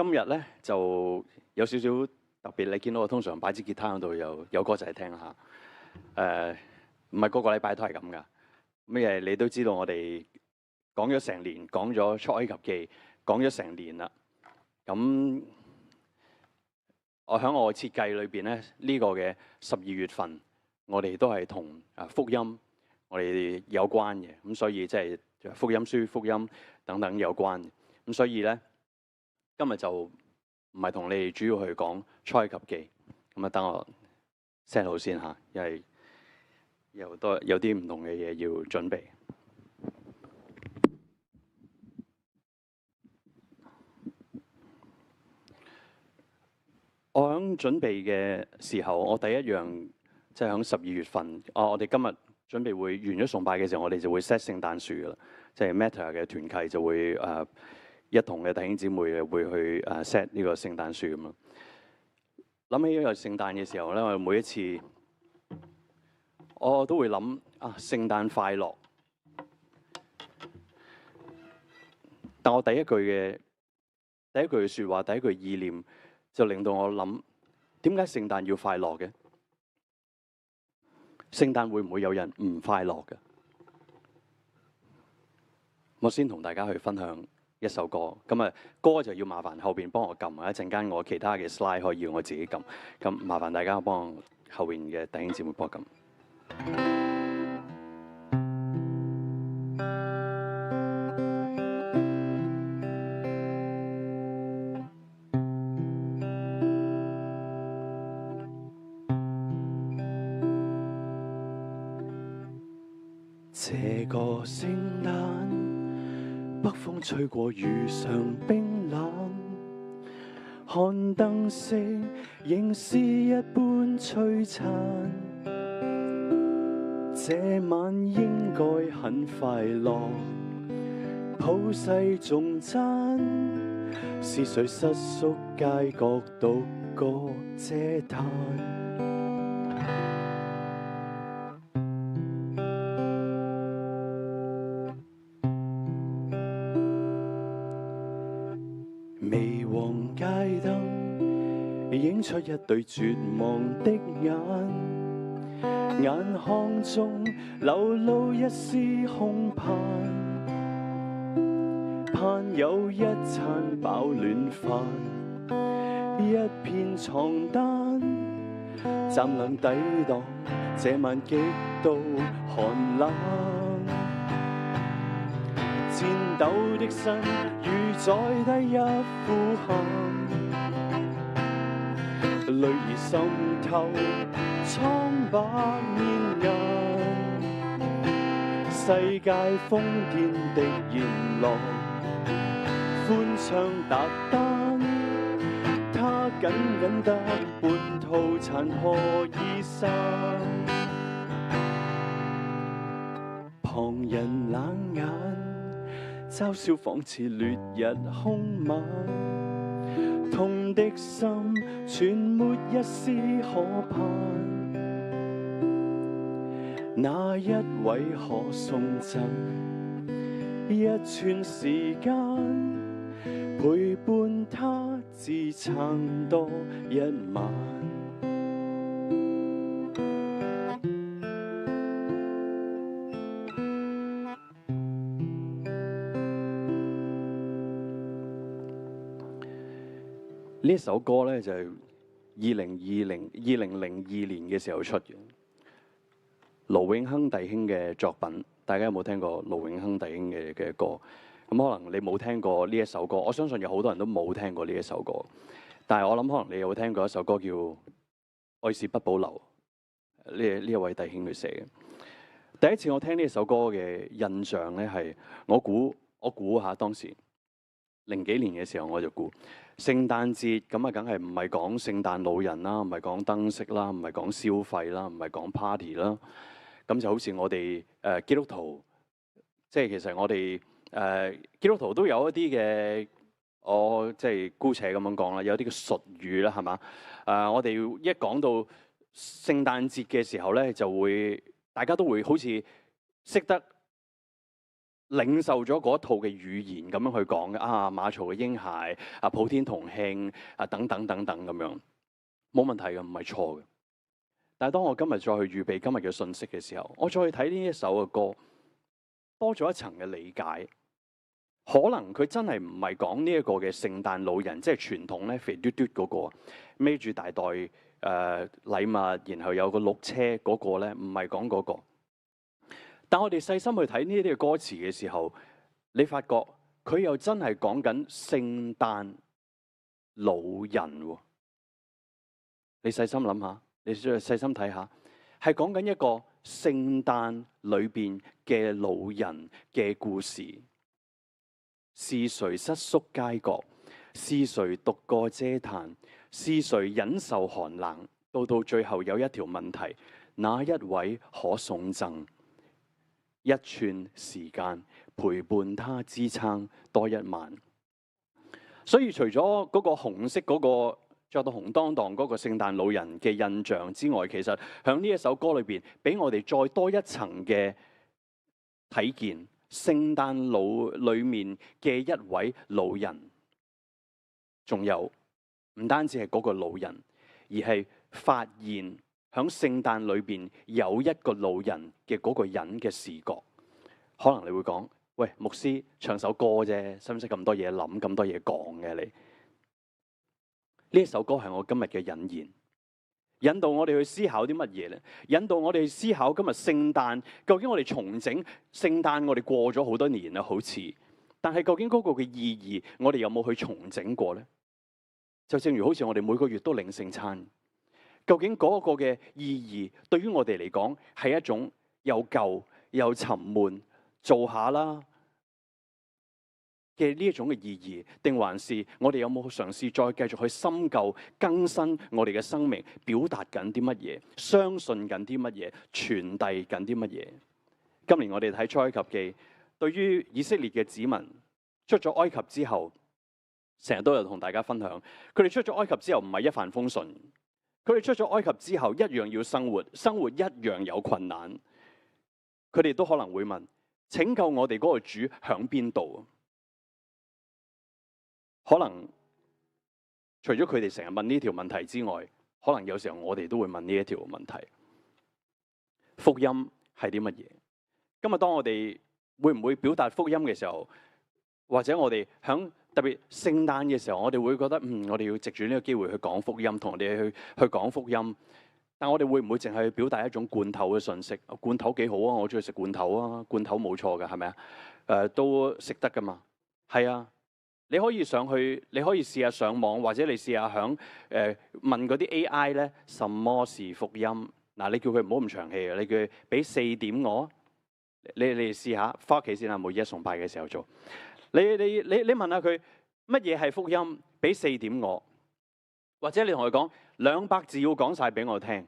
今日咧就有少少特別，你見到我通常擺支吉他喺度有歌仔聽下。唔係個個禮拜都係咁噶。咩你都知道我哋講咗成年，講咗出埃及記，講咗成年啦。咁我喺我設計裏邊咧，呢個嘅12月份，我哋都係同福音我哋有關嘅。咁所以即係福音書、福音等等有關嘅。咁所以咧，今日就唔係同你哋主要去講出埃及記。咁啊，等我 set 好先嚇，因為有啲唔同嘅嘢要準備。我喺準備嘅時候，我第一樣即係喺12月份，我哋今日準備會完咗崇拜嘅時候，我哋就會 set 聖誕樹噶啦，即係 Matter 嘅團契就會一同嘅弟兄姊妹會去set 呢個聖誕樹咁啊。諗起呢個聖誕嘅時候咧，我每一次我都會諗聖誕快樂。但我第一句嘅説話，第一句意念就令到我諗，點解聖誕要快樂嘅？聖誕會唔會有人唔快樂嘅？我先同大家去分享一首歌。咁啊，歌就要麻煩後邊幫我撳啊！一陣間我其他嘅 slide 可以要我自己撳。咁麻煩大家幫我後邊嘅弟兄姊妹幫我撳。這個聖誕，北風吹過，遇上冰冷，看燈飾仍是一般璀璨。這晚應該很快樂，普世頌讚，是誰瑟縮街角獨個嗟嘆？微黃街燈映出一對絕望的眼，眼眶中流露一絲空盼，盼有一餐飽暖飯，一片床單，暫能抵擋這晚極度寒冷。顫抖的身如在低一呼喊，淚兒滲透蒼白面顏，世界瘋癲的熱浪，歡唱達旦，他緊緊得半套殘破衣衫，旁人冷眼嘲笑仿似烈日兇猛，痛的心全沒一絲可盼，哪一位可送贈一寸時間，陪伴他自撐多一晚？呢首歌咧就係2002年嘅時候出嘅，盧永亨弟兄嘅作品。大家有冇聽過盧永亨弟兄嘅歌？咁可能你冇聽過呢一首歌，我相信有好多人都冇聽過呢一首歌。但係我諗可能你有聽過一首歌叫《愛是不保留》，呢一位弟兄佢寫嘅。第一次我聽呢一首歌嘅印象咧係，我估下當時零幾年嘅時候我就估。聖誕節咁啊，梗係唔係講聖誕老人啦，唔係講燈飾啦，唔係講消費啦，唔係講 party 啦。咁就好似我哋基督徒，即係其實我哋基督徒都有一啲嘅，我即係姑且咁樣講啦，有啲嘅術語啦，係嘛？我哋一講到聖誕節嘅時候咧，就會大家都會好似識得領受咗嗰一套嘅語言咁樣去講嘅啊，馬槽嘅嬰孩啊，普天同慶啊，等等等等咁樣，冇問題嘅，唔係錯嘅。但係當我今日再去預備今日嘅信息嘅時候，我再去睇呢一首嘅歌，多咗一層嘅理解。可能佢真係唔係講呢一個嘅聖誕老人，即係傳統咧肥嘟嘟嗰個孭住大袋禮物，然後有個鹿車嗰個咧，唔係講嗰個。但我哋細心去睇呢啲嘅歌詞嘅時候，你發覺佢又真係講緊聖誕老人喎。你細心諗下，你再細心睇下，係講緊一個聖誕裏邊嘅老人嘅故事。是誰瑟縮街角？是誰獨個嗟嘆？是誰忍受寒冷？到最後有一條問題：哪一位可送贈一寸時間陪伴他支撐多一晚？所以除咗嗰個紅色嗰個着到紅當當嗰個聖誕老人嘅印象之外，其實喺呢一首歌裏邊，俾我哋再多一層嘅睇見。聖誕老裏面嘅一位老人，仲有唔單止係嗰個老人，而係發現響聖誕裏邊有一個老人嘅嗰個人嘅視覺。可能你會講：喂，牧師唱首歌啫，使唔使咁多嘢諗，咁多嘢講嘅你？呢一首歌係我今日嘅引言。引導我哋去思考啲乜嘢咧？引導我哋去思考今日聖誕，究竟我哋重整聖誕，我哋過咗好多年啦，好似，但係究竟嗰個嘅意義，我哋有冇去重整過咧？就正如好似我哋每個月都領聖餐，究竟嗰個嘅意義，對於我哋嚟講係一種又舊又沉悶，做下啦嘅呢一種嘅意義，定還是我哋有冇嘗試再繼續去深究更新我哋嘅生命，表達緊啲乜嘢，相信緊啲乜嘢，傳遞緊啲乜嘢？今年我哋睇出埃及記，對於以色列嘅子民出咗埃及之後，成日都有同大家分享，佢哋出咗埃及之後唔係一帆風順，佢哋出咗埃及之後一樣要生活，生活一樣有困難，佢哋都可能會問：拯救我哋嗰個主響邊度？可能除咗佢哋成日問呢條問題之外，可能有時候我哋都會問呢一條問題：福音係啲乜嘢？今日當我哋會唔會表達福音嘅時候，或者我哋響特別聖誕嘅時候，我哋會覺得我哋要藉住呢個機會去講福音，同我哋去講福音。但我哋會唔會淨係去表達一種罐頭嘅信息？罐頭幾好啊，我中意食罐頭啊，罐頭冇錯㗎，係咪啊？都食得㗎嘛，係啊。你可以上去，你可以試下上網，或者你試下響問嗰啲 AI 咧，什麼是福音？嗱，你叫佢唔好咁長氣啊，你叫佢俾4點我，你試下，返屋企先啦，每一崇拜嘅時候做。你問下佢乜嘢係福音？俾4點我，或者你同佢講200字要講晒俾我聽，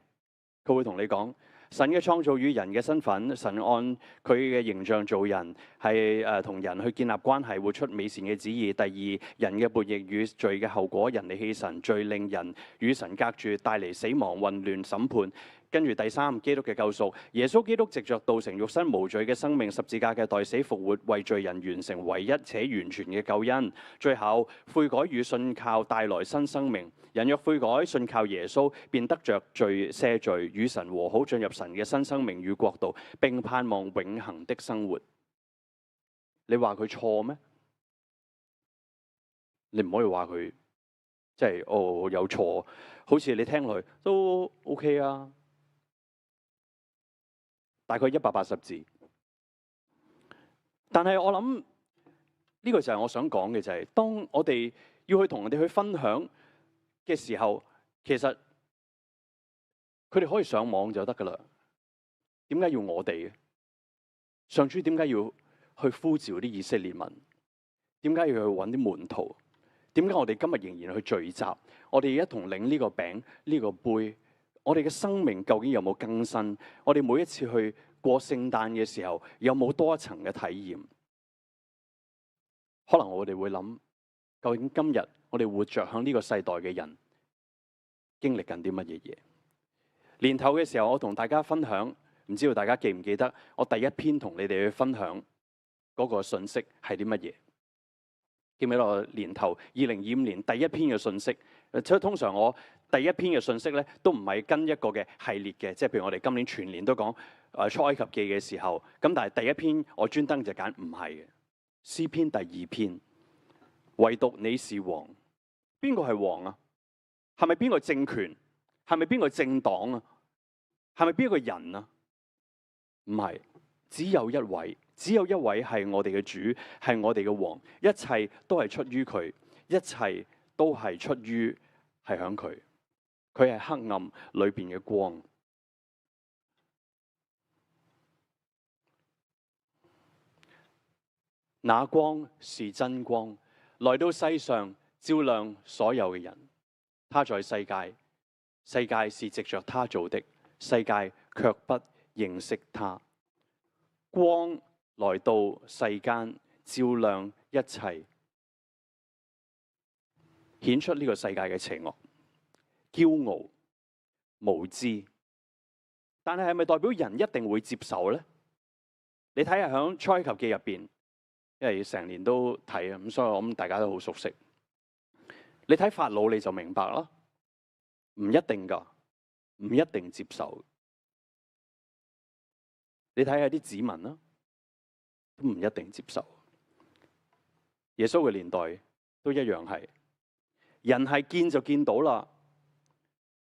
佢會同你講。神嘅創造與人嘅身份，神按佢嘅形象造人，係同人去建立關係，活出美善嘅旨意。第二，人嘅悖逆與罪嘅後果，人離棄神，罪令人與神隔絕，帶嚟死亡、混亂、審判。跟住第三，基督嘅救贖，耶穌基督藉着道成肉身無罪嘅生命，十字架嘅代死復活，為罪人完成唯一且完全嘅救恩。最後，悔改與信靠帶來新生命。人若悔改，信靠耶穌，便得着罪赦罪，與神和好，進入神嘅新生命與國度，並盼望永恆的生活。你話佢錯咩？你唔可以話佢即係有錯，好似你聽落去都 OK 啊，大概180字。但係我諗呢個就係我想講嘅，就係當我哋要去同人哋去分享嘅時候，其實佢哋可以上網就得噶啦。點解要我哋嘅？上主點解要去呼召啲以色列民？點解要去揾啲門徒？點解我哋今日仍然去聚集？我哋一同領呢個餅、呢個杯，我哋嘅生命究竟有冇更新？我哋每一次去過聖誕嘅時候，有冇多一層嘅體驗？可能我哋會諗，究竟今日我哋活着響呢個世代嘅人，經歷緊啲乜嘢嘢？年頭嘅時候，我同大家分享，唔知道大家記唔記得我第一篇同你哋去分享嗰個信息係啲乜嘢？記唔記得我年頭2025年第一篇嘅信息？所以通常我第一篇嘅信息咧，都唔係跟一個嘅系列嘅，即係譬如我哋今年全年都講出埃及記嘅時候，咁但係第一篇我專登就揀唔係嘅詩篇第2篇，唯獨你是王。邊個係王啊？係咪邊個政權？係咪邊個政黨啊？係咪邊個人啊？唔係，只有一位，只有一位係我哋嘅主，係我哋嘅王。一切都係出於佢，一切都係出於係響佢。佢係黑暗裏邊嘅光。那光是真光，來到世上照亮所有嘅人。他在世界，世界是藉着他做的，世界卻不認識他。光來到世間，照亮一切，顯出呢個世界嘅邪惡、驕傲、無知。但係咪代表人一定會接受呢？你睇下響出埃及記入邊，因為成年都睇啊，咁所以我諗大家都好熟悉。你睇法老你就明白啦，唔一定噶，唔一定接受。你睇下啲子民啦，都唔一定接受。耶穌嘅年代都一樣係，人係見就見到啦，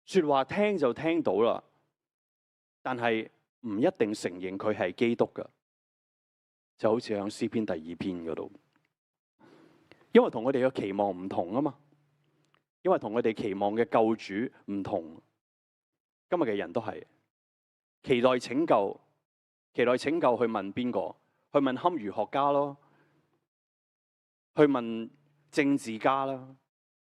說話聽就聽到啦，但係唔一定承認佢係基督噶，就好似喺詩篇第2篇嗰度，因為同我哋嘅期望唔同啊嘛。因為同佢哋期望嘅救主唔同，今日嘅人都係期待拯救，期待拯救去問邊個？去問堪輿學家咯，去問政治家啦，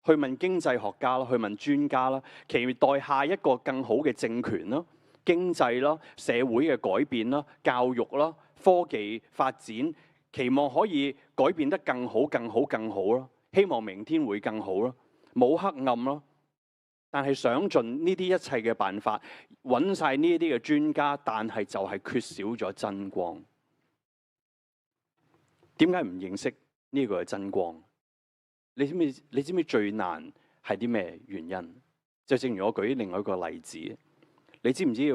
去問經濟學家啦，去問專家啦，期待下一個更好嘅政權啦、經濟啦、社會嘅改變啦、教育啦、科技發展，期望可以改變得更好、更好、更好啦，希望明天會更好啦。冇黑暗咯，但係想盡呢啲一切嘅辦法，揾晒呢啲嘅專家，但係就係缺少咗真光。點解唔認識呢個係真光？你知唔知最難係啲咩原因？就正如我舉另外一個例子，你知唔知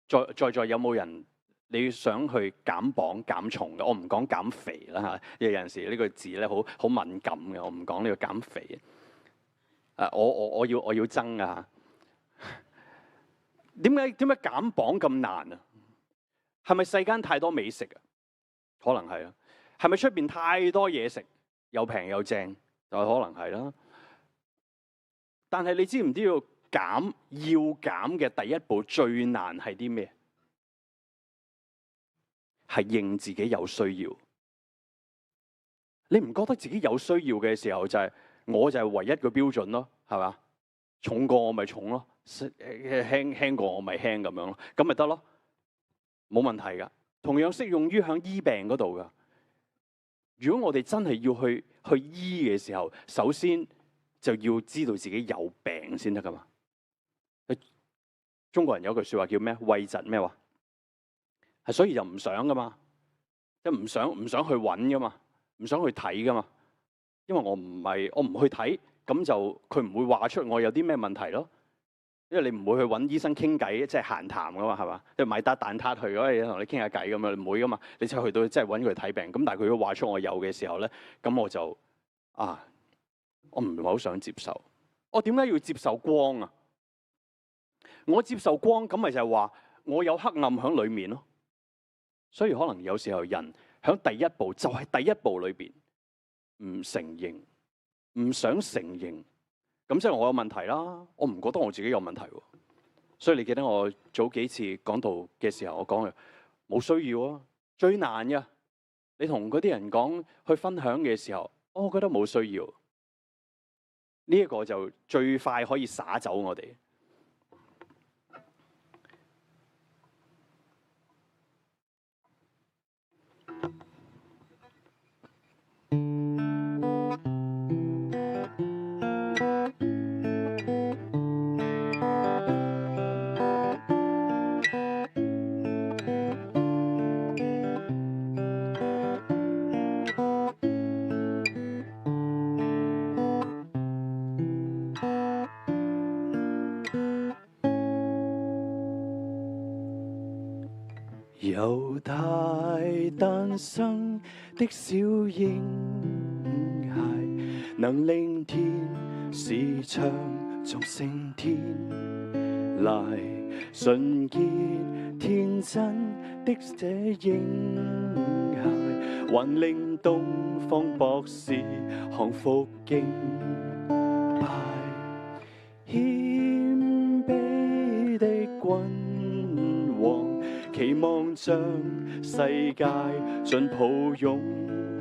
道在座有冇人你想去減磅減重嘅？我唔講減肥啦嚇，因為有陣時呢個字咧好敏感嘅，我唔講呢個減肥。我要增啊！點解減磅咁難啊？係咪世間太多美食啊？可能係啊。係咪出邊太多嘢食，又平又正？就可能係啦。但係你知唔知道要減嘅第一步最難係啲咩？係認自己有需要。你唔覺得自己有需要嘅時候，我就係唯一嘅標準咯，係嘛？重過我咪重咯，輕過我咪輕咁樣咯，咁咪得咯，冇問題噶。同樣適用於響醫病嗰度噶。如果我哋真係要去醫嘅時候，首先就要知道自己有病先得噶嘛。中國人有句說話叫咩？諱疾咩話？係，所以就唔想噶嘛，即係唔想去揾噶嘛，唔想去睇噶嘛。因為我唔去睇，咁就佢唔會話出我有啲咩問題咯。因為你唔會去揾醫生傾偈，即係閒談噶嘛，係嘛？即係買打蛋撻去嗰啲同你傾下偈咁樣，你唔會噶嘛。你就去到即係揾佢睇病，咁但係佢如果話出我有嘅時候咧，咁我就我唔係好想接受。我點解要接受光啊？我接受光，咁咪就係話我有黑暗喺裏面咯。所以可能有時候人喺第一步，就係第一步裏邊唔承認，唔想承認。咁即係我有問題啦，我唔覺得我自己有問題喎。所以你記得我早幾次講道嘅時候，我講嘅冇需要啊，最難嘅。你同嗰啲人講去分享嘅時候，我覺得冇需要。呢一個就最快可以灑走我哋。猶太誕生的小嬰孩，能令天使唱頌升天來，純潔天真的這嬰孩，還令東方博士降服敬拜，謙卑的君王，期望將世界盡抱擁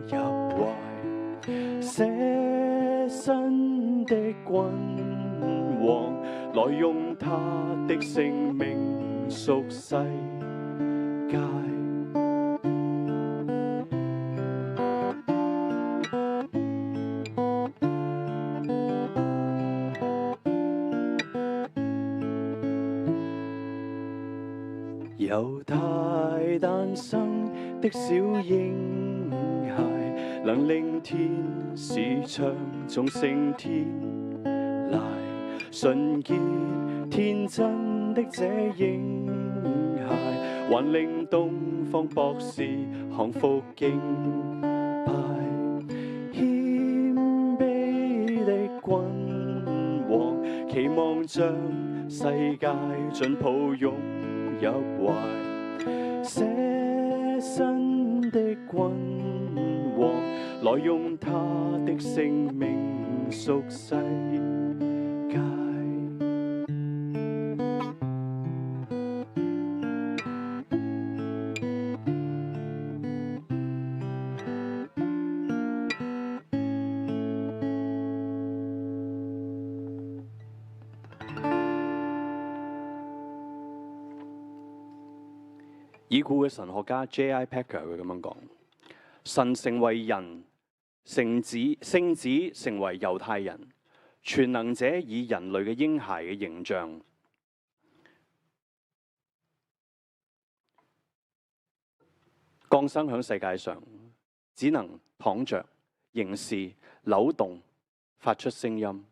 入懷，捨身的君王，來用他的性命贖世界。猶太誕生的小嬰孩，能令天使唱頌升天來，純潔天真的這嬰孩，還令東方博士降服敬拜，謙卑的君王，期望將世界盡抱擁入懷，捨身的君王，來用他的性命贖世界。已故嘅神學家 J.I. Packer 佢咁樣講：神成為人，聖子成為猶太人，全能者以人類嘅嬰孩嘅形象降生喺世界上，只能躺着、凝視、扭動、發出聲音，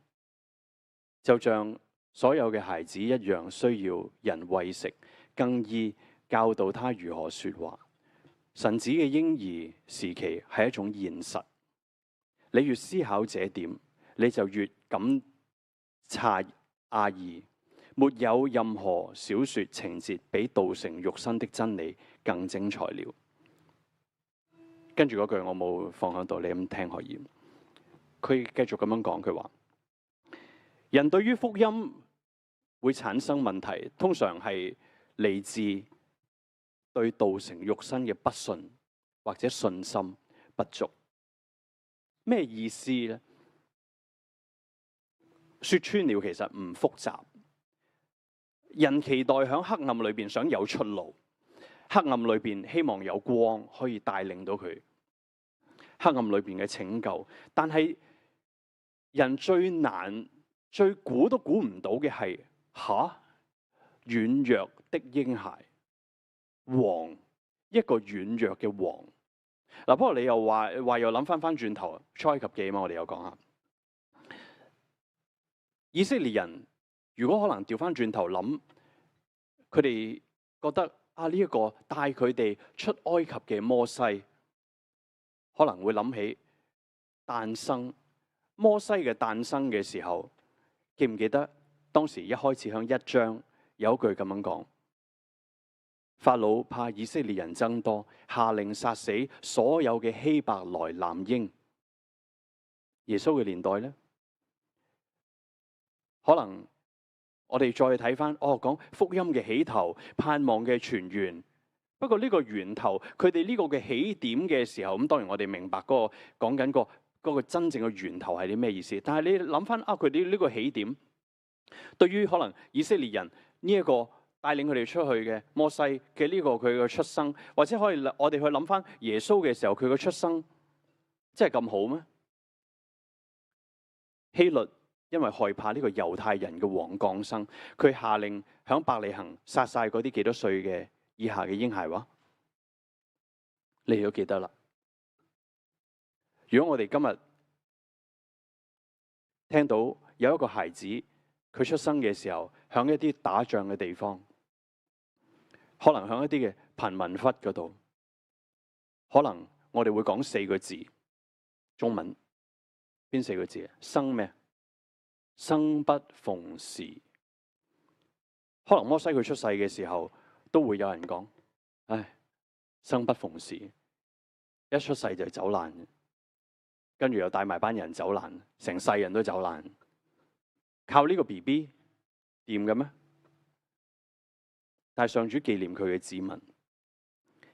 就像所有嘅孩子一樣，需要人餵食、更衣、教導他如何說話。神子嘅嬰兒時期係一種現實，你越思考這點，你就越感詫異。沒有任何小說情節比道成肉身的真理更精彩了。跟住嗰句我冇放喺度，你咁聽可以。佢繼續咁樣講，佢話人對於福音會產生問題，通常係嚟自對道成肉身嘅不信或者信心不足。咩意思呢？說穿了其實唔複雜。人期待喺黑暗裏邊想有出路，黑暗裏邊希望有光可以帶領到佢黑暗裏邊嘅拯救。但係人最難、最估都估唔到嘅係軟弱的嬰孩。王，一個軟弱嘅王。嗱，不過你又話又諗翻轉頭，出埃及記嘛，我哋又講下以色列人，如果可能調翻轉頭諗，佢哋覺得呢一個帶佢哋出埃及嘅摩西，可能會諗起誕生摩西嘅誕生嘅時候，記唔記得當時一開始響1章有一句咁樣講？法老怕以色列人增多，下令殺死所有嘅希伯來男嬰。耶穌嘅年代呢，可能我哋再睇翻，講福音嘅起頭，盼望嘅泉源。不過呢個源頭，佢哋呢個嘅起點嘅時候，咁當然我哋明白嗰個講緊嗰個真正嘅源頭係啲咩意思。但係你諗翻佢哋呢個起點，對於可能以色列人呢一個帶領佢哋出去嘅摩西嘅呢個佢嘅出生，或者可以我哋去諗翻耶穌嘅時候，佢嘅出生真係咁好咩？希律因為害怕呢個猶太人嘅王降生，佢下令響伯利恆殺晒嗰啲幾多歲嘅以下嘅嬰孩話，你都記得啦。如果我哋今日聽到有一個孩子佢出生嘅時候，響一啲打仗嘅地方，可能喺一啲嘅貧民窟嗰度，可能我哋會講4個字，中文邊4個字啊？生咩？生不逢時。可能摩西佢出世嘅時候，都會有人講：唉，生不逢時，一出世就走爛，跟住又帶埋班人走爛，成世人都走爛。靠呢個 BB 掂嘅咩？但係上主紀念佢嘅子民，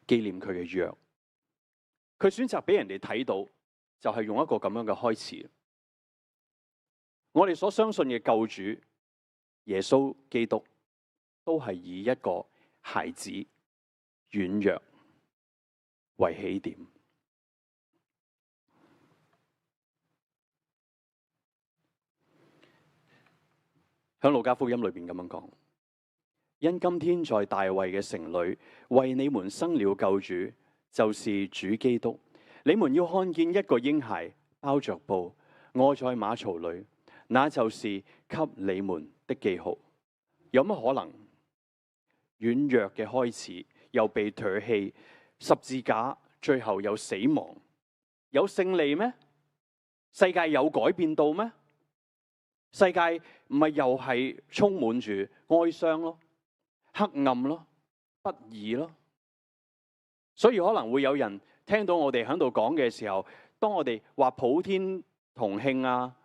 紀念佢嘅約，佢選擇俾人哋睇到，就係用一個咁樣嘅開始。我哋所相信嘅救主耶穌基督，都係以一個孩子軟弱為起點。喺路加福音裏邊咁樣講：因今天在大衛嘅城裏為你們生了救主，就是主基督。你們要看見一個嬰孩包着布臥在馬槽裏，那就是給你們的記號。有乜可能軟弱嘅開始，又被唾棄，十字架最後有死亡，有勝利咩？世界有改變到咩？世界唔係又係充滿住哀傷咯、黑暗咯、不義咯。所以可能會有人聽到我哋喺度講嘅時候，當我哋話普天同慶啊、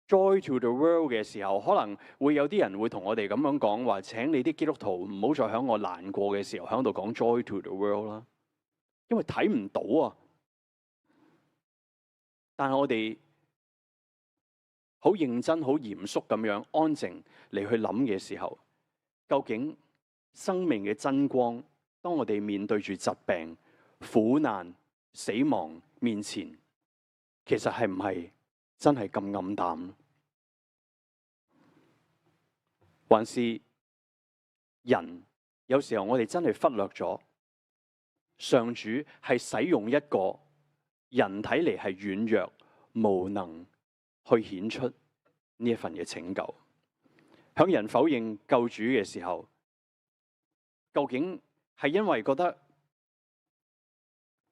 Joy to the world 嘅時候，可能會有啲人會同我哋咁樣講話：請你啲基督徒唔好再喺我難過嘅時候喺度講 Joy to the world 啦，因為睇唔到啊。但係我哋好認真、好嚴肅咁樣安靜嚟去諗嘅時候，究竟生命嘅真光，當我哋面對住疾病、苦難、死亡面前，其實係唔係真係咁暗淡？還是人有時候我哋真係忽略咗上主係使用一個人睇嚟係軟弱無能去顯出呢一份嘅拯救。響人否認救主嘅時候，究竟係因為覺得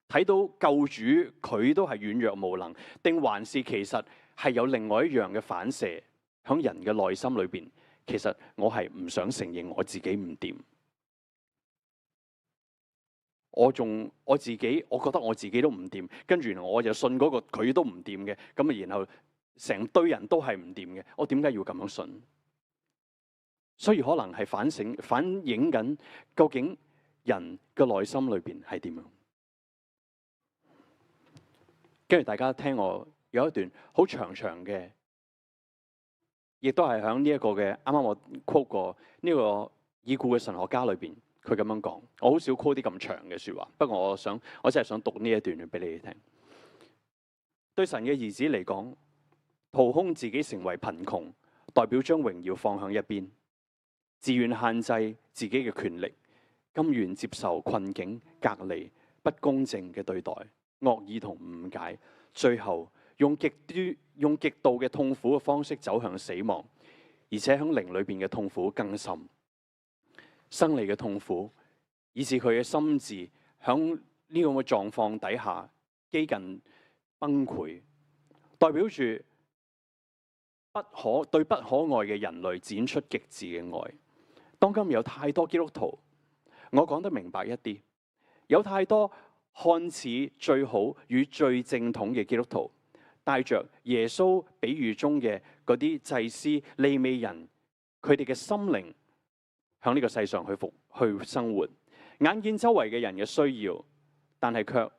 睇到救主佢都係軟弱無能，定還是其實係有另外一樣嘅反射響人嘅內心裏邊？其實我係唔想承認我自己唔掂，我自己，我覺得我自己都唔掂，跟住我就信嗰個佢都唔掂嘅，咁啊，然後成堆人都係唔掂嘅，我點解要咁樣信？所以可能係反映緊究竟人嘅內心裏邊係點樣？跟住大家聽我有一段好長嘅。亦都係喺呢一個嘅啱啱我 quote 過呢個已故嘅神學家裏邊，佢咁樣講。我好少 quote 啲咁長嘅説話，不過我真係想讀呢一段俾你哋聽。對神嘅兒子嚟講，掏空自己成為貧窮，代表將榮耀放向一邊，自願限制自己嘅權力，甘願接受困境、隔離、不公正嘅對待、惡意同誤解，最後用極度嘅痛苦嘅方式走向死亡，而且喺靈裏邊嘅痛苦更甚，生理嘅痛苦，以致佢嘅心智喺呢個嘅狀況底下幾近崩潰，代表住對不可愛嘅人類展出極致嘅愛。當今有太多基督徒，我講得明白一啲，有太多看似最好與最正統嘅基督徒，帶着耶穌比喻中嘅嗰啲祭司、利未人，佢哋嘅心靈響呢個世上去生活，眼見周圍嘅人嘅需要，但係卻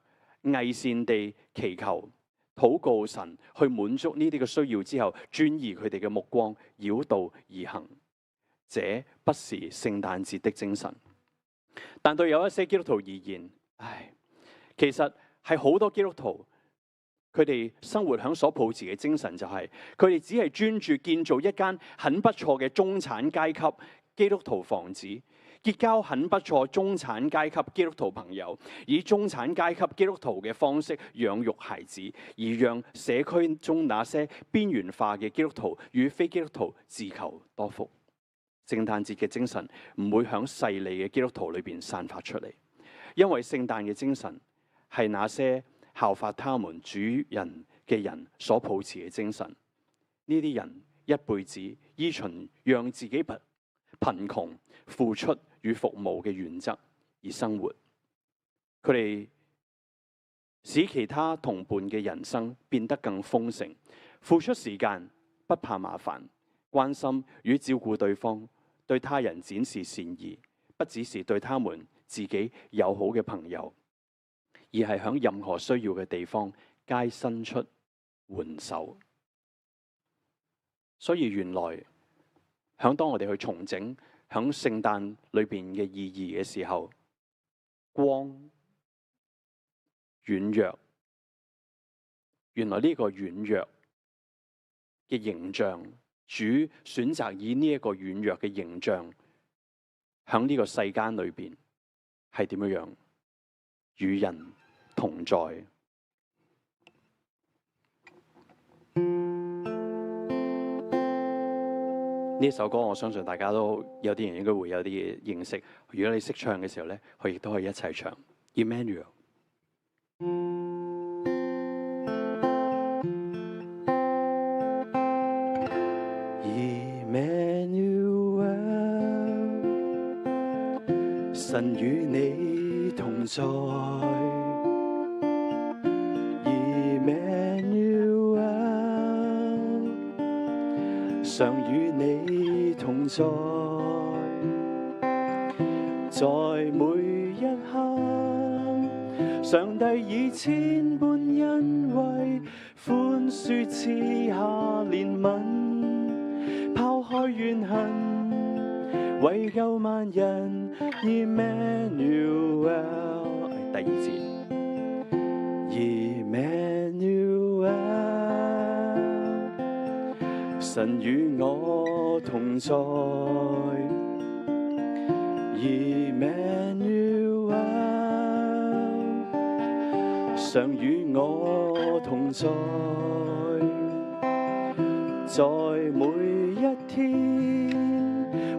偽善地祈求、禱告神去滿足呢啲嘅需要之後，轉移佢哋嘅目光，繞道而行。這不是聖誕節的精神。但對有一些基督徒而言，其實係好多基督徒。佢哋生活喺所抱持嘅精神就係，佢哋只係專注建造一間很不錯嘅中產階級基督徒房子，結交很不錯中產階級基督徒朋友，以中產階級基督徒嘅方式養育孩子，而讓社區中那些邊緣化嘅基督徒與非基督徒自求多福。聖誕節嘅精神唔會響勢利嘅基督徒裏邊散發出嚟，因為聖誕嘅精神係那些效法他們主人嘅人所抱持嘅精神。呢啲人一輩子依循讓自己貧窮、付出與服務嘅原則而生活，佢哋使其他同伴嘅人生變得更豐盛，付出時間，不怕麻煩，關心與照顧對方，對他人展示善意，不只是對他們自己友好嘅朋友，而係響任何需要嘅地方皆伸出援手。所以原來響當我哋去重整響聖誕裏邊嘅意義嘅時候，光軟弱，原來呢個軟弱嘅形象，主選擇以呢一個軟弱嘅形象響呢個世間裏邊係點樣與人同在。呢首歌我相信大家都有啲人應該會有啲認識，如果你識唱嘅時候咧，佢亦都可以一齊唱 Emmanuel。神與你同在 Emmanuel， 常與你同在，在每一刻，上帝以千般恩惠寬恕賜下憐憫，拋開怨恨，為救萬人 Emmanuel。 第二節 Emmanuel， 神與我同在 Emmanuel， 常與我同在，在每一天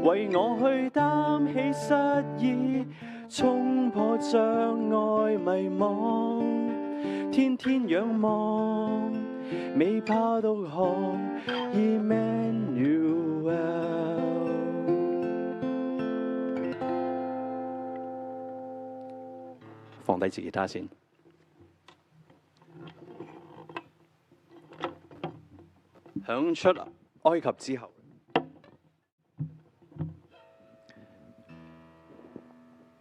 為我去擔起失意，衝破障礙迷惘，天天仰望，未怕導航 Emmanuel。 放低支吉他先。響出埃及之後，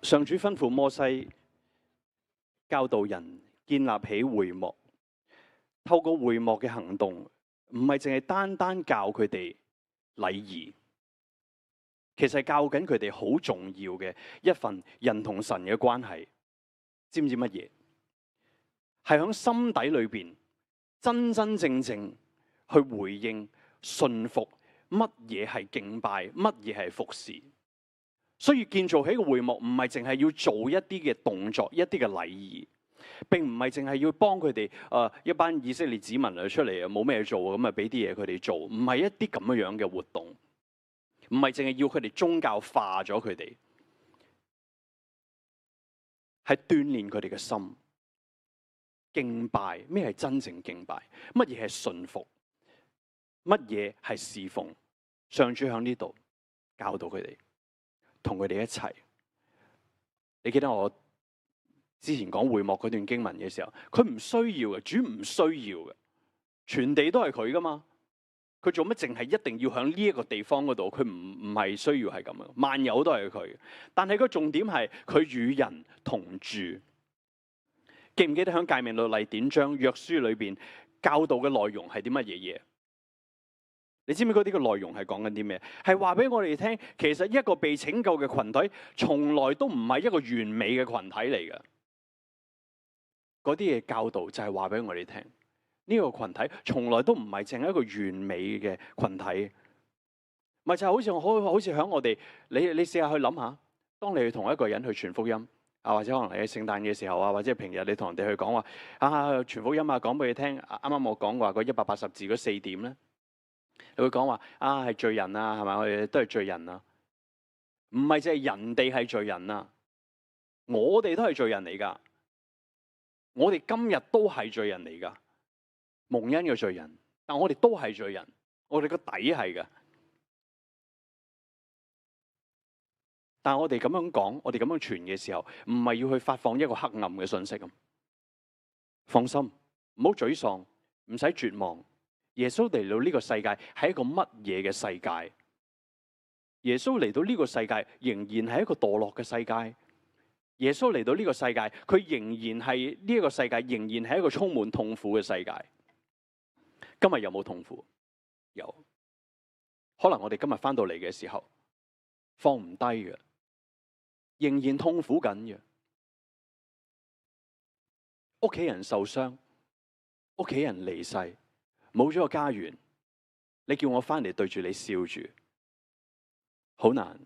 上主吩咐摩西教導人建立起會幕，透過會幕嘅行動，唔係淨係單單教佢哋禮儀，其實係教緊佢哋好重要嘅一份人同神嘅關係。知唔知乜嘢？係響心底裏邊真真正正去回應、信服乜嘢係敬拜，乜嘢係服侍。所以建造起個會幕唔係淨係要做一啲嘅動作、一啲嘅禮儀，並唔係淨係要幫佢哋一班以色列子民出嚟冇咩做，咁啊俾啲嘢佢哋做，唔係一啲咁樣嘅活動，唔係淨係要佢哋宗教化咗佢哋，係鍛鍊佢哋嘅心。敬拜，咩係真正敬拜？乜嘢係信服？乜嘢係侍奉？上主喺呢度教導佢哋，同佢哋一齊。你記得我之前講會幕嗰段經文嘅時候，佢唔需要嘅，主唔需要嘅，全地都係佢噶嘛。佢做乜淨係一定要喺呢一個地方嗰度？佢唔係需要係咁樣，萬有都係佢。但係個重點係佢與人同住。記唔記得喺誡命律例典章約書裏邊教導嘅內容係啲乜嘢嘢？你知唔知嗰啲嘅內容係講緊啲咩？係話俾我哋聽，其實一個被拯救嘅群體，從來都唔係一個完美嘅群體嚟嘅。嗰啲嘢教導就係話俾我哋聽，呢個群體從來都唔係淨係一個完美嘅群體。咪就係好似喺我哋，你試下去諗下，當你去同一個人去傳福音。或者可能你喺聖誕嘅時候或者平日你同人哋去講話傳福音講俾你聽。啱啱我講話個180字嗰4點咧，你會講話係罪人係咪？我哋都係罪人啊！唔係淨係人哋係罪人啊，我哋都係罪人嚟㗎。我哋今日都係罪人嚟㗎，蒙恩嘅罪人，但我哋都係罪人，我哋個底係㗎。但係我哋咁樣講，我哋咁樣傳嘅時候，唔係要去發放一個黑暗嘅信息咁。放心，唔好沮喪，唔使絕望。耶穌嚟到呢個世界係一個乜嘢嘅世界？耶穌嚟到呢個世界仍然係一個墮落嘅世界。耶穌嚟到呢個世界，佢仍然係呢一個世界，仍然係一個充滿痛苦嘅世界。今日有冇痛苦？有。可能我哋今日翻到嚟嘅時候放唔低嘅，仍然痛苦緊嘅。屋企人受傷，屋企人離世，冇咗個家園，你叫我翻嚟對住你笑住，好難。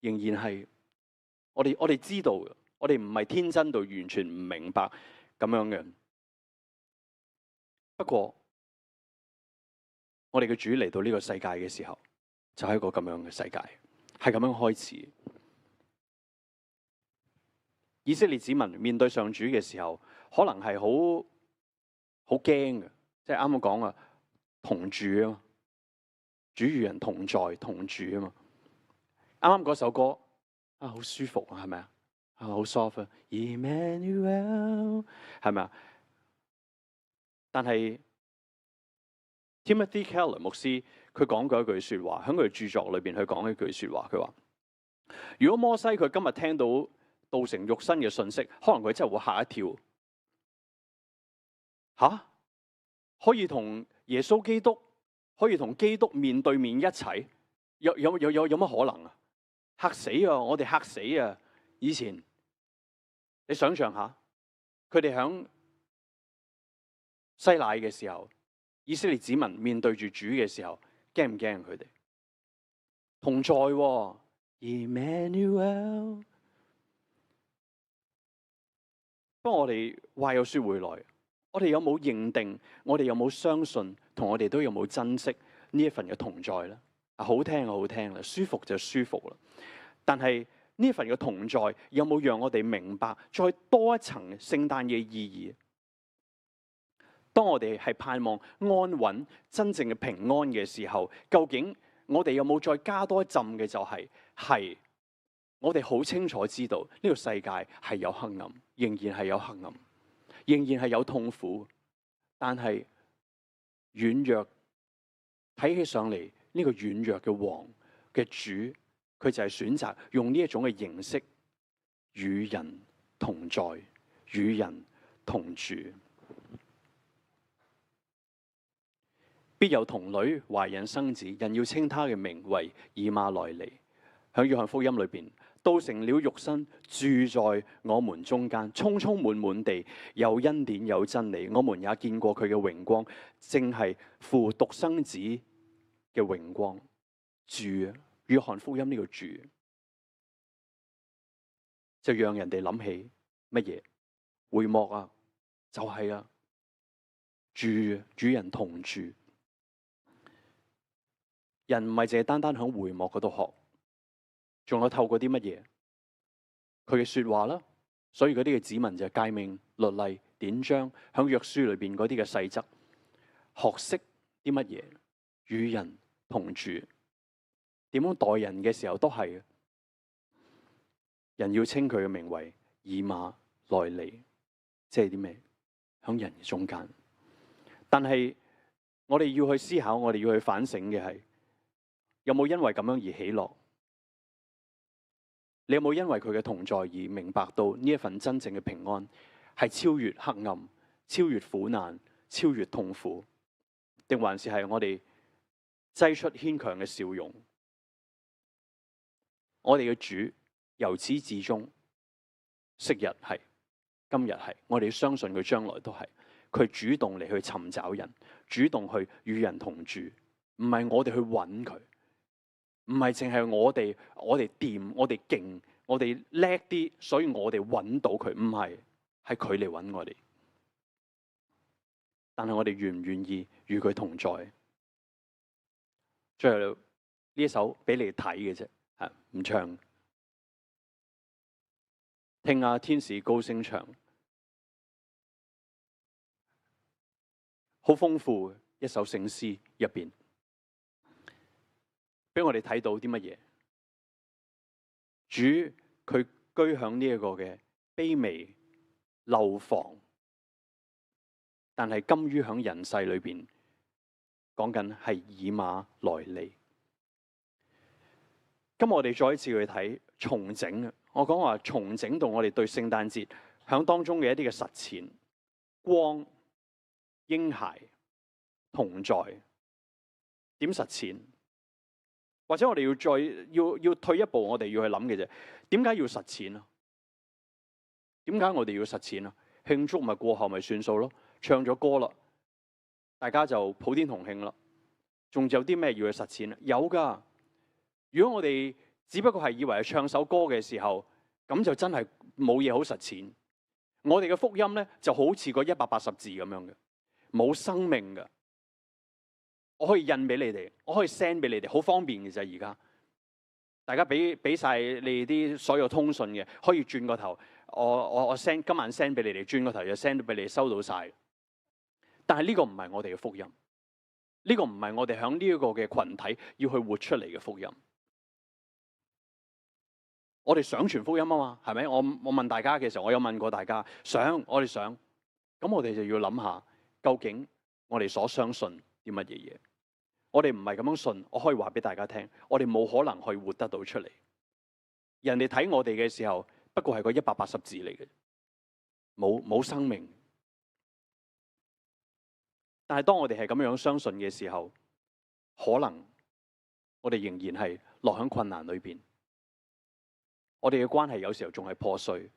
仍然係我哋知道嘅，我哋唔係天真到完全唔明白咁樣嘅。不過我哋嘅主嚟到呢個世界嘅時候，就係一個咁樣嘅世界，係咁樣開始。以色列子民面對上主嘅時候，可能係好驚嘅，即係啱啱講啊，同住啊嘛，主與人同在同住啊嘛。啱啱嗰首歌啊，好舒服啊，係咪啊？啊，好 soft 啊 ，Emmanuel 係咪啊？但係 Timothy Keller 牧師佢講過一句説話，喺佢嘅著作裏邊佢講一句説話，佢話：如果摩西佢今日聽到道成肉身嘅信息，可能佢真係會嚇一跳。嚇？可以同耶穌基督，可以同基督面對面一齊，有乜可能啊？嚇死啊！我哋嚇死啊！以前你想象下，佢哋響西乃嘅時候，以色列子民面對住主嘅時候，驚唔驚佢哋？同在喎，Emmanuel。不過我哋話又說回來，我哋有冇認定？我哋有冇相信？同我哋都有冇珍惜呢一份嘅同在咧？好聽就好聽啦，舒服就舒服啦。但係呢份嘅同在有冇讓我哋明白再多一層聖誕嘅意義？當我哋係盼望安穩、真正嘅平安嘅時候，究竟我哋有冇再加多一浸嘅？就係我哋好清楚知道呢個世界係有黑暗，仍然係有黑暗，仍然係有痛苦。但係軟弱睇起上嚟，呢個軟弱嘅王嘅主，佢就係選擇用呢一種嘅形式與人同在，與人同住。必有童女懷孕生子，人要稱他嘅名為以馬內利。喺約翰福音裏邊，道成了肉身，住在我們中間，充充滿滿地有恩典有真理。我們也見過佢嘅榮光，正係父獨生子嘅榮光。住約翰福音呢個住，就讓人哋諗起乜嘢？會幕啊，就係啊，住與人同住。人唔係淨係單單喺會幕嗰度學，仲有透過啲乜嘢？佢嘅說話啦，所以嗰啲嘅子民就係誡命、律例、典章，喺約書裏邊嗰啲嘅細則，學識啲乜嘢？與人同住，點樣待人嘅時候都係。人要稱佢嘅名為以馬內利，即係啲咩？喺人嘅中間。但係我哋要去思考，我哋要去反省嘅係，有冇因為咁樣而喜樂？你有冇因為佢嘅同在而明白到呢一份真正嘅平安係超越黑暗、超越苦難、超越痛苦？定還是係我哋擠出牽強嘅笑容？我哋嘅主由始至終，昔日係，今日係，我哋要相信佢將來都係。佢主動嚟去尋找人，主動去與人同住，唔係我哋去揾佢。唔係淨係我哋掂，我哋勁，我哋叻啲，所以我哋揾到佢。唔係，係佢嚟揾我哋。但係我哋願唔願意與佢同在？最後呢一首俾你睇嘅啫，唔唱，聽下天使高聲唱，好豐富一首聖詩入邊，俾我哋睇到啲乜嘢？主佢居響呢一個嘅卑微樓房，但係甘於響人世裏邊，講緊係以馬內利。今日我哋再一次去睇重整啊！我講話重整到我哋對聖誕節響當中嘅一啲嘅實踐，光、嬰孩同在，點實踐？或者我哋要退一步，我哋要去諗嘅啫。點解要實踐啊？點解我哋要實踐啊？慶祝咪過後咪算數咯，唱咗歌啦，大家就普天同慶啦。仲有啲咩要去實踐啊？有噶。如果我哋只不過係以為係唱首歌嘅時候，咁就真係冇嘢好實踐。我哋嘅福音咧就好似個180字咁樣嘅，冇生命嘅。我可以印俾你哋，我可以 send 俾你哋，好方便嘅啫。而家大家俾晒你啲所有通訊嘅，可以轉個頭，我 send 今晚 send 俾你哋，轉個頭就 send 俾你收到晒。但係呢個唔係我哋嘅福音，呢個唔係我哋響呢一個嘅群體要去活出嚟嘅福音。我哋想傳福音啊嘛，係咪？我問大家嘅時候，我有問過大家，我哋想，咁我哋就要諗下，究竟我哋所相信啲乜嘢嘢？我哋唔係咁樣信，我可以話俾大家聽，我哋冇可能去活得到出嚟。人哋睇我哋嘅時候，不過係個180字嚟嘅，冇生命。但係當我哋係咁樣相信嘅時候，可能我哋仍然係落喺困難裏邊。我哋嘅關係有時候仲係破碎，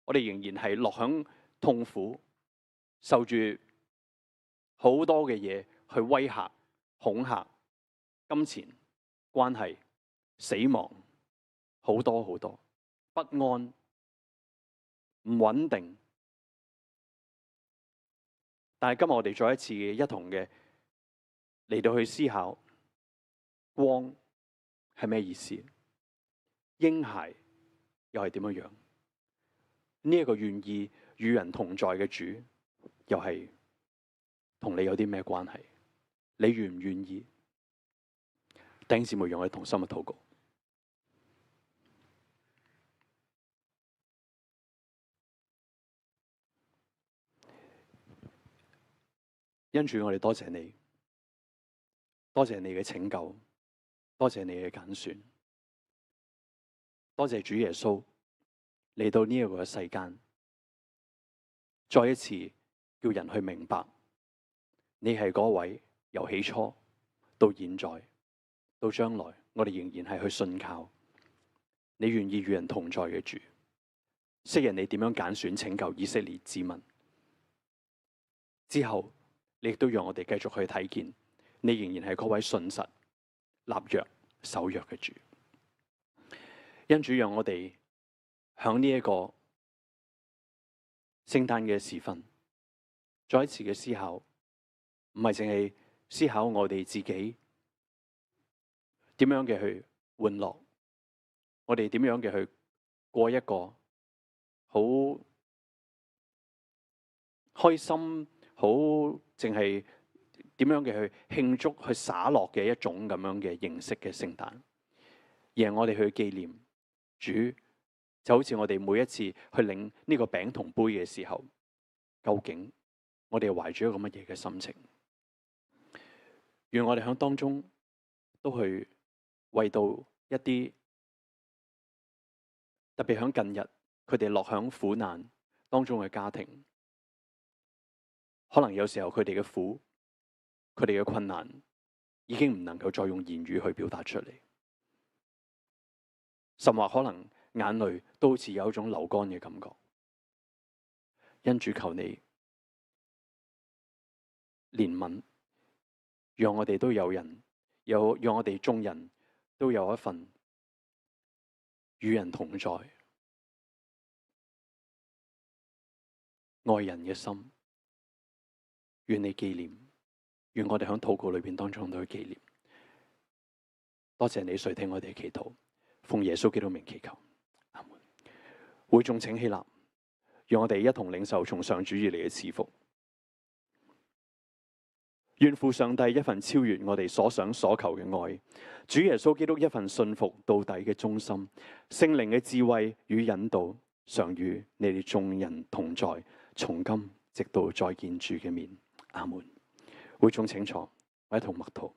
我哋仍然係落喺痛苦，受住好多嘅嘢去威嚇、恐嚇、金錢、關係、死亡，好多好多不安、唔穩定。但係今日我哋再一次一同嘅嚟到去思考，光係咩意思？嬰孩又係點樣樣？呢一個願意與人同在嘅主，又係同你有啲咩關係？你願唔願意？弟兄姊妹，讓我哋同心嘅禱告。恩主，我哋多謝你，多謝你嘅拯救，多謝你嘅揀選。多謝主耶穌嚟到呢一個世間，再一次叫人去明白，你係嗰位由起初到現在到將來，我哋仍然係去信靠你，願意與人同在嘅主。昔日你點樣揀選拯救以色列之民，之後你亦都讓我哋繼續去睇見，你仍然係嗰位信實、立約、守約嘅主。恩主，讓我哋響呢一個聖誕嘅時分，再一次嘅思考，唔係淨係思考我哋自己點樣嘅去玩樂，我哋點樣嘅去過一個好開心、好淨係點樣嘅去慶祝、去灑落嘅一種咁樣嘅形式嘅聖誕，而係我哋去紀念主，就好似我哋每一次去領呢個餅同杯嘅時候，究竟我哋懷住一個乜嘢嘅心情？願我哋喺當中都去為到一啲特別喺近日佢哋落響苦難當中嘅家庭，可能有時候佢哋嘅苦、佢哋嘅困難已經唔能夠再用言語去表達出嚟，甚或可能眼淚都好似有一種流乾嘅感覺。因主求你憐憫，讓我哋都有人讓我哋眾人都有一份與人同在、愛人嘅心。願你紀念，願我哋喺禱告裏邊當中都去紀念。多謝你垂聽我哋嘅祈禱。奉耶穌基督名祈求，阿門。會眾請起立，讓我哋一同領受從上主而嚟嘅賜福。願父上帝一份超越我哋所想所求嘅愛，主耶穌基督一份信服到底嘅忠心，聖靈嘅智慧與引導，常與你哋眾人同在，從今直到再見主嘅面。阿門。會眾請坐，我一同默禱。